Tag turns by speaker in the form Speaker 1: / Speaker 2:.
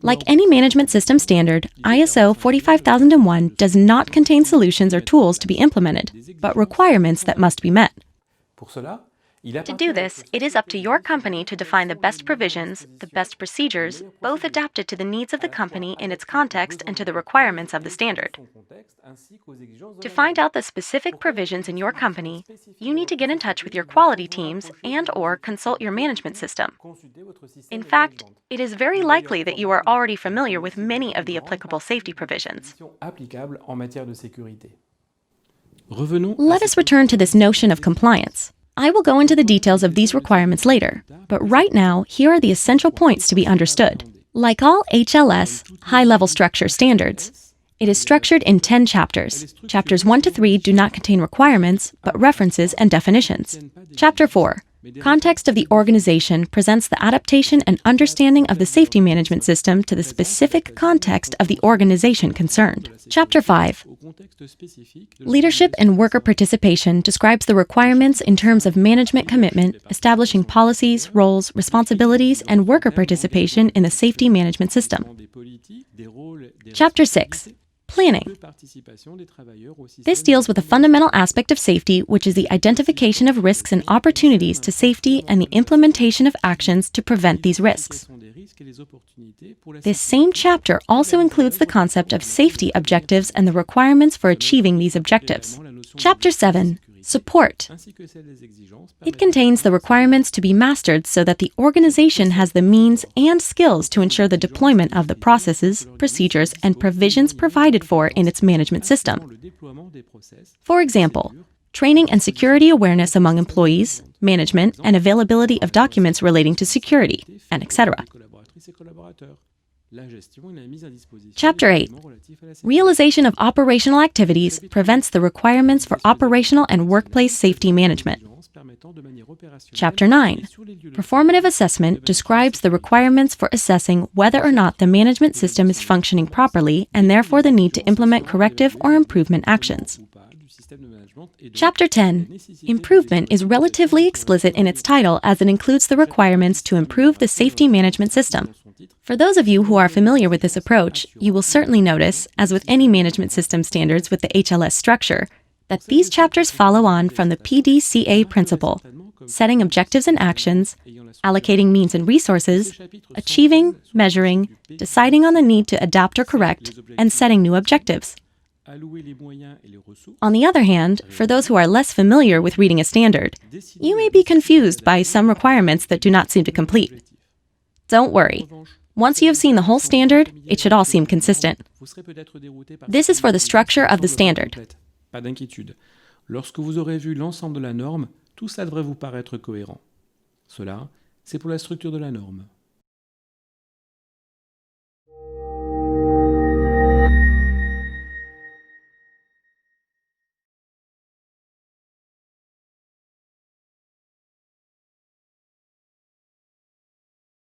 Speaker 1: Like any management system standard, ISO 45001 does not contain solutions or tools to be implemented, but requirements that must be met. To do this, it is up to your company to define the best provisions, the best procedures, both adapted to the needs of the company in its context and to the requirements of the standard. To find out the specific provisions in your company, you need to get in touch with your quality teams and/or consult your management system. In fact, it is very likely that you are already familiar with many of the applicable safety provisions. Let us return to this notion of compliance. I will go into the details of these requirements later, but right now, here are the essential points to be understood. Like all HLS, high-level structure standards, it is structured in 10 chapters. Chapters 1 to 3 do not contain requirements, but references and definitions. Chapter 4, Context of the organization, presents the adaptation and understanding of the safety management system to the specific context of the organization concerned. Chapter 5, Leadership and worker participation, describes the requirements in terms of management commitment, establishing policies, roles, responsibilities, and worker participation in the safety management system. Chapter 6, Planning. This deals with a fundamental aspect of safety, which is the identification of risks and opportunities to safety and the implementation of actions to prevent these risks. This same chapter also includes the concept of safety objectives and the requirements for achieving these objectives. Chapter 7, Support. It contains the requirements to be mastered so that the organization has the means and skills to ensure the deployment of the processes, procedures, and provisions provided for in its management system. For example, training and security awareness among employees, management, and availability of documents relating to security, and etc. Chapter 8, Realization of operational activities, prevents the requirements for operational and workplace safety management. Chapter 9, Performative assessment, describes the requirements for assessing whether or not the management system is functioning properly and therefore the need to implement corrective or improvement actions. Chapter 10, Improvement, is relatively explicit in its title as it includes the requirements to improve the safety management system. For those of you who are familiar with this approach, you will certainly notice, as with any management system standards with the HLS structure, that these chapters follow on from the PDCA principle, setting objectives and actions, allocating means and resources, achieving, measuring, deciding on the need to adapt or correct, and setting new objectives. On the other hand, for those who are less familiar with reading a standard, you may be confused by some requirements that do not seem to complete. Don't worry. Once you have seen the whole standard, it should all seem consistent. This is for the structure of the standard.
Speaker 2: Pas d'inquiétude. Lorsque vous aurez vu l'ensemble de la norme, tout cela devrait vous paraître cohérent. Cela, c'est pour la structure de la norme.